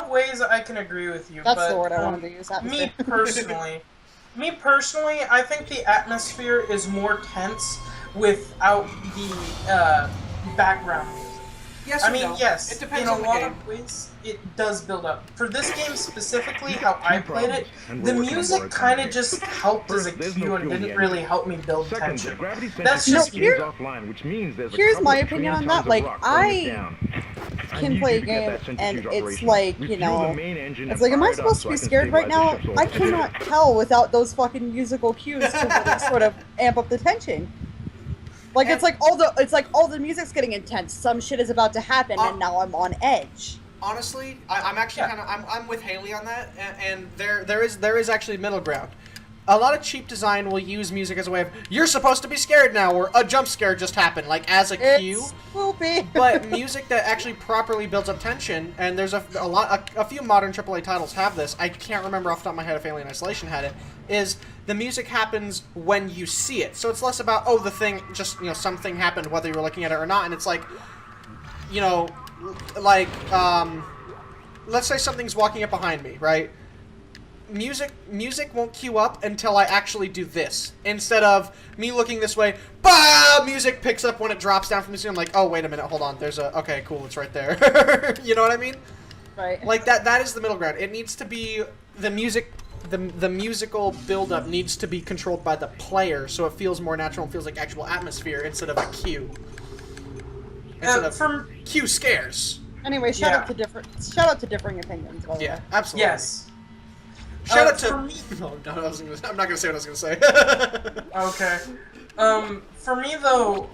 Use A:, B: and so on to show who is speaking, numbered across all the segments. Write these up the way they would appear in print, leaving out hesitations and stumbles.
A: of ways I can agree with you.
B: That's
A: but,
B: the word I wanted to use.
A: Me personally, I think the atmosphere is more tense without the background music.
C: Yes,
A: I mean,
C: no.
A: yes,
C: It depends
A: in
C: on
A: a
C: the
A: lot
C: game.
A: of ways, it does build up. For this game specifically, how I played it, the music kind of just helped as a cue and didn't really help me build tension. That's just
B: here's my opinion on that. Like, I can play a game and it's like, you know, it's like, am I supposed to be scared right now? I cannot tell without those fucking musical cues to really sort of amp up the tension. Like, it's like all the music's getting intense. Some shit is about to happen, and now I'm on edge.
C: Honestly, I'm actually I'm with Haley on that, and there is actually middle ground. A lot of cheap design will use music as a way of, you're supposed to be scared now, or a jump scare just happened, like as a cue.
B: It's spoopy.
C: But music that actually properly builds up tension, and there's a few modern AAA titles have this. I can't remember off the top of my head if Alien Isolation had it. Is the music happens when you see it, so it's less about, oh, the thing just, you know, something happened whether you were looking at it or not, and it's like, you know, like let's say something's walking up behind me, right? Music won't queue up until I actually do this. Instead of me looking this way, bah! Music picks up when it drops down from the ceiling. I'm like, oh, wait a minute, hold on. There's a, okay, cool, it's right there. You know what I mean?
B: Right.
C: Like, that is the middle ground. It needs to be, the musical build-up needs to be controlled by the player, so it feels more natural and feels like actual atmosphere instead of a cue. Instead of cue scares.
B: Anyway, shout out to differing opinions. By the way.
C: Absolutely.
A: Yes.
C: Shout out to.
A: For me,
C: I'm not gonna say what I was gonna say.
A: Okay. For me though,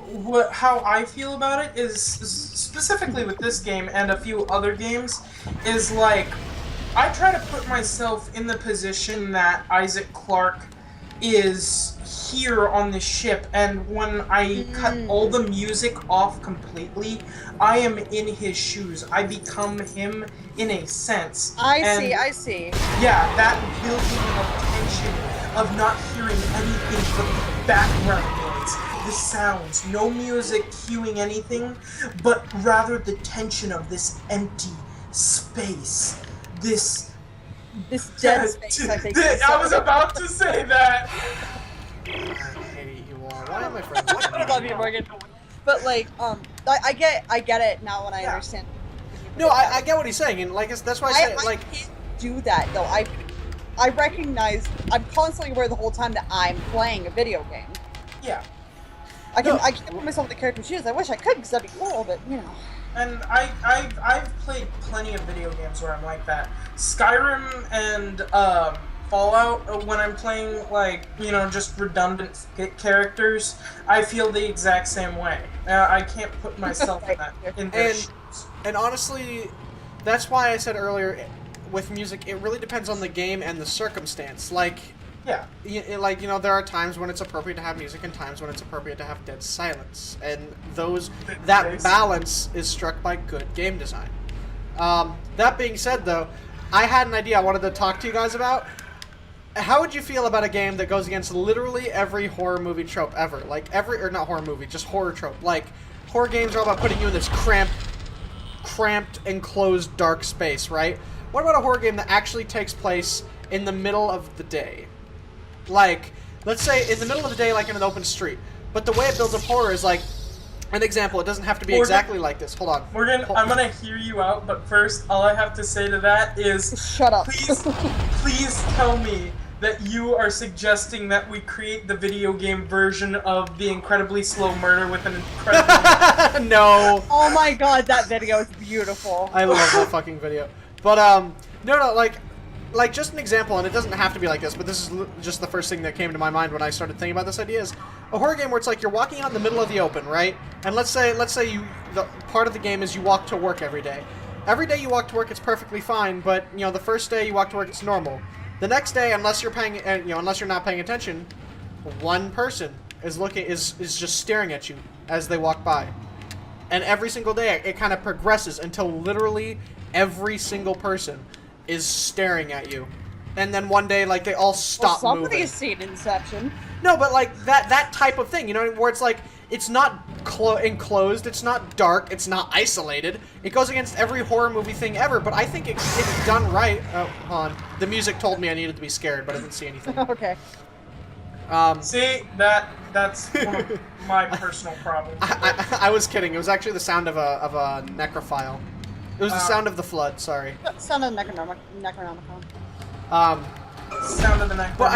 A: how I feel about it is specifically with this game and a few other games is like I try to put myself in the position that Isaac Clarke is here on the ship, and when I cut all the music off completely, I am in his shoes. I become him in a sense.
B: I see.
A: Yeah, that building of tension, of not hearing anything but the background noise, the sounds, no music cueing anything, but rather the tension of this empty space, this
B: dead space, I think.
A: I was about to say that.
C: I hate you all. Why am I friends?
B: I love you, Morgan. But like, I get it now when I understand.
C: No, I get what he's saying, and like that's why I say like
B: I can't do that though. I recognize I'm constantly aware the whole time that I'm playing a video game.
A: Yeah.
B: I can't put myself in the character's shoes. I wish I could because that'd be cool, but you know.
A: And I've played plenty of video games where I'm like that. Skyrim and Fallout, when I'm playing, like, you know, just redundant characters, I feel the exact same way. I can't put myself in their shoes.
C: And honestly, that's why I said earlier, with music, it really depends on the game and the circumstance. Like,
A: yeah,
C: like, you know, there are times when it's appropriate to have music and times when it's appropriate to have dead silence, and that balance is struck by good game design. That being said, though, I had an idea I wanted to talk to you guys about. How would you feel about a game that goes against literally every horror movie trope ever? Like, or not horror movie, just horror trope. Like, horror games are all about putting you in this cramped, enclosed, dark space, right? What about a horror game that actually takes place in the middle of the day? Like, let's say in the middle of the day, like in an open street. But the way it builds up horror is like, an example, it doesn't have to be exactly like this. Hold on.
A: Morgan, I'm gonna hear you out, but first, all I have to say to that is...
B: Shut up.
A: Please tell me that you are suggesting that we create the video game version of the incredibly slow murder with an incredible...
C: No.
B: Oh my god, that video is beautiful.
C: I love that fucking video. But, no, like, just an example, and it doesn't have to be like this, but this is just the first thing that came to my mind when I started thinking about this idea is a horror game where it's like you're walking out in the middle of the open, right? And let's say the part of the game is you walk to work every day. Every day you walk to work, it's perfectly fine, but, you know, the first day you walk to work, it's normal. The next day, unless you're not paying attention, one person is just staring at you as they walk by. And every single day, it kind of progresses until literally every single person is staring at you. And then one day, like, they all stop moving.
B: Somebody's seen Inception.
C: No, but, like, that type of thing, you know, where it's like, it's not enclosed, it's not dark, it's not isolated. It goes against every horror movie thing ever, but I think it's done right. Oh, hold on. The music told me I needed to be scared, but I didn't see anything.
B: Okay.
A: See, that's one of my personal problems.
C: I was kidding. It was actually the sound of a necrophile. It was the sound of the flood, sorry.
B: Sound of Necronomicon.
A: Sound of the Necromancer.
C: But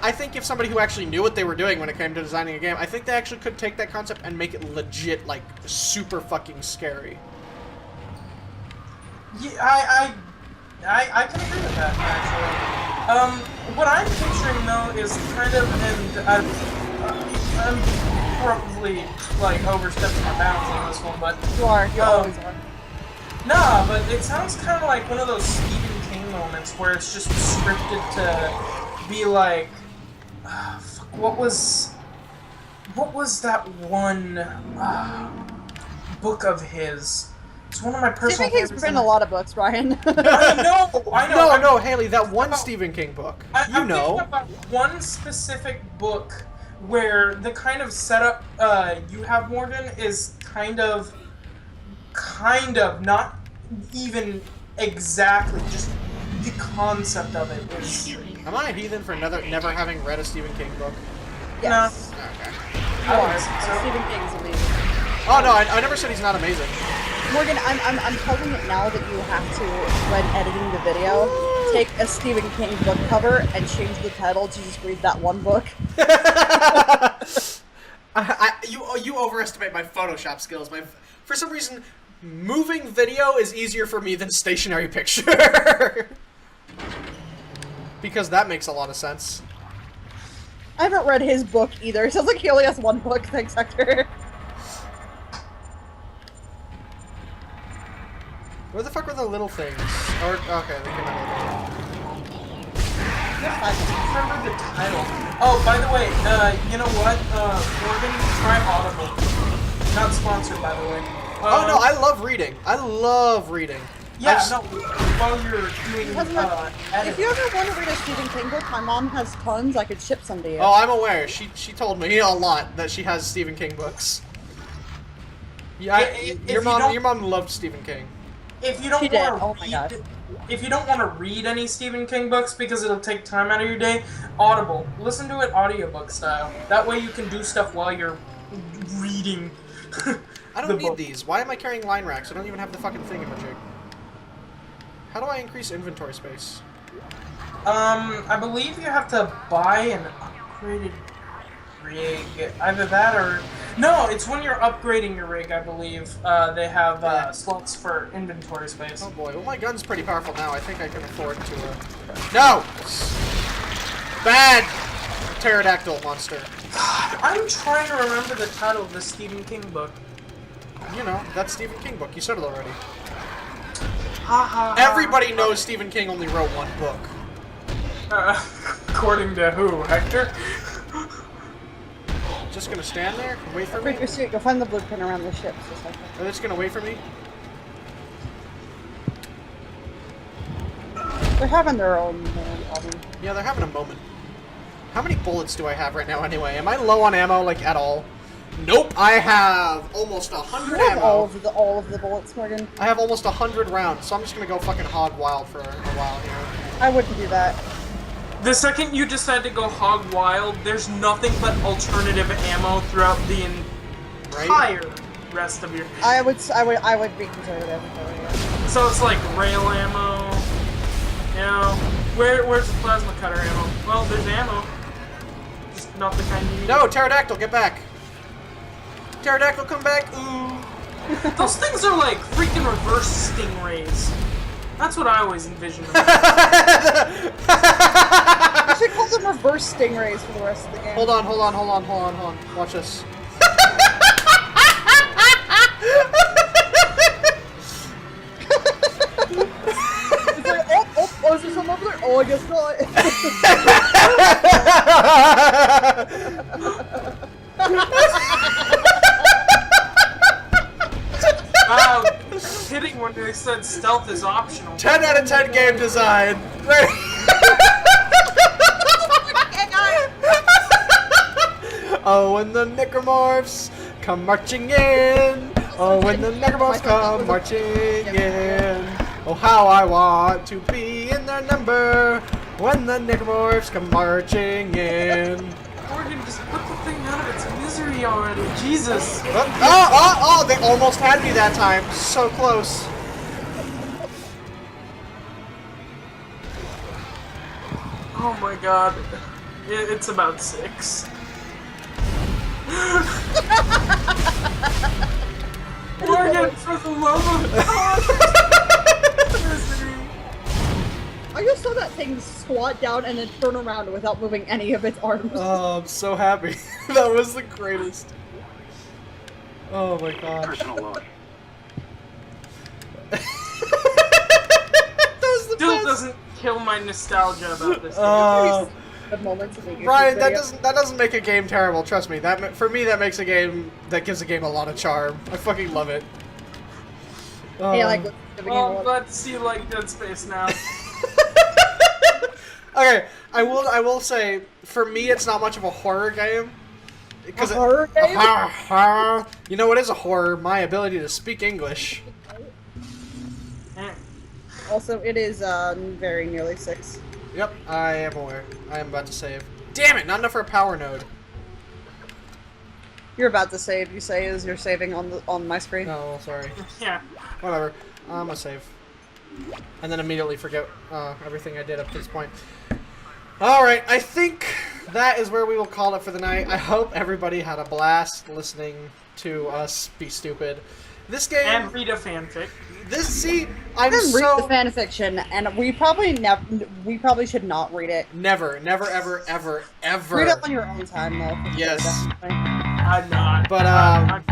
C: I think if somebody who actually knew what they were doing when it came to designing a game, I think they actually could take that concept and make it legit, like, super fucking scary.
A: Yeah, I can agree with that, actually. What I'm picturing, though, is kind of, and I'm probably, like, overstepping my bounds on this one, but...
B: You are. You always are.
A: Nah, but it sounds kind of like one of those Stephen King moments where it's just scripted to be like... fuck, what was that one book of his? It's one of my personal
B: Stephen King's written a lot of books, Ryan.
A: I know.
C: No, Haley, that one Stephen King book.
A: I'm thinking about one specific book where the kind of setup you have, Morgan, is kind of, not even exactly, just the concept of it is...
C: Am I a heathen for never having read a Stephen King book?
B: Yes.
C: Okay.
B: You are. Stephen King's amazing.
C: Oh no, I never said he's not amazing.
B: Morgan, I'm telling it now that you have to, when editing the video, take a Stephen King book cover and change the title to just read that one book.
C: You overestimate my Photoshop skills. For some reason, moving video is easier for me than stationary picture. Because that makes a lot of sense.
B: I haven't read his book either. It sounds like he only has one book. Thanks, Hector.
C: Where the fuck were the little things? Or okay, they came out of
A: Remember the title. Oh, by the way, you know what? Morgan, try Audible. Not sponsored, by the way.
C: Oh no, I love reading. I love reading.
A: Yeah, no, while you're doing
B: if you ever want to read a Stephen King book, my mom has tons. I could ship some to you.
C: Oh, I'm aware. She told me a lot that she has Stephen King books. Yeah, your mom loved Stephen King.
A: If you don't want to read, if you don't want to read any Stephen King books because it'll take time out of your day, Audible. Listen to it audiobook style. That way you can do stuff while you're reading.
C: I don't need these. Why am I carrying line racks? I don't even have the fucking thingamajig. How do I increase inventory space?
A: I believe you have to buy an upgraded rig. Either that or... No, it's when you're upgrading your rig, I believe. They have slots for inventory space.
C: Oh boy, well my gun's pretty powerful now. I think I can afford to... No! Bad! Pterodactyl monster.
A: God, I'm trying to remember the title of this Stephen King book.
C: You know, that Stephen King book. You said it already.
A: Everybody
C: knows Stephen King only wrote one book.
A: According to who, Hector?
C: Just gonna stand there and wait for me?
B: You'll find the blueprint around the ship.
C: Are they just gonna wait for me?
B: They're having their own problem.
C: Yeah, they're having a moment. How many bullets do I have right now anyway? Am I low on ammo, like, at all? Nope, I have almost 100 ammo.
B: All of the bullets, Morgan.
C: I have almost 100 rounds, so I'm just gonna go fucking hog wild for a while here.
B: I wouldn't do that.
A: The second you decide to go hog wild, there's nothing but alternative ammo throughout the entire rest of your...
B: I would be conservative.
A: So it's like rail ammo, you know, where's the plasma cutter ammo? Well, there's ammo. Just not the kind you need.
C: No, pterodactyl, get back! Pterodactyl, come back! Ooh!
A: Those things are like freaking reverse stingrays. That's what I always envisioned them.
B: I should call them reverse stingrays for the rest of the game.
C: Hold on. Watch this.
B: Oh, is there some over there? Oh, I guess
A: Wow, kidding when they said stealth is optional.
C: 10 out of 10 game design. Oh, and the necromorphs come marching in. Oh, when the Necromorphs come marching in. Oh, how I want to be in their number when the Necromorphs come marching in.
A: Morgan, just put the thing out of its misery already. Jesus.
C: Oh, they almost had me that time. So close.
A: Oh my god. It's about 6. Morgan, for the love of God!
B: I just saw that thing squat down and then turn around without moving any of its arms.
C: Oh, I'm so happy. That was the greatest. Oh my god.
D: Personal log.
A: Still doesn't kill my nostalgia about this game.
B: Good moments in the YouTube
C: Brian, that
B: video.
C: doesn't make a game terrible. Trust me. For me, that makes a game that gives a game a lot of charm. I fucking love it.
B: Yeah, like.
A: Well, I'm glad to see you like Dead Space now.
C: Okay, I will say, for me, it's not much of a horror game.
B: A horror game?
C: You know what is a horror? My ability to speak English.
B: Also, it is very nearly 6.
C: Yep, I am aware. I am about to save. Damn it! Not enough for a power node.
B: You're about to save. You say as you're saving on my screen.
C: Oh, sorry.
A: Yeah.
C: Whatever. I'm gonna save. And then immediately forget everything I did up to this point. Alright, I think that is where we will call it for the night. I hope everybody had a blast listening to us be stupid. This game...
A: And read a fanfic.
C: I'm
B: Read
C: so...
B: the fanfiction, and we probably should not read it.
C: Never, ever, ever, ever.
B: Read it on your own time, though.
C: Yes.
B: Definitely.
A: I'm not.
C: But,
A: I'm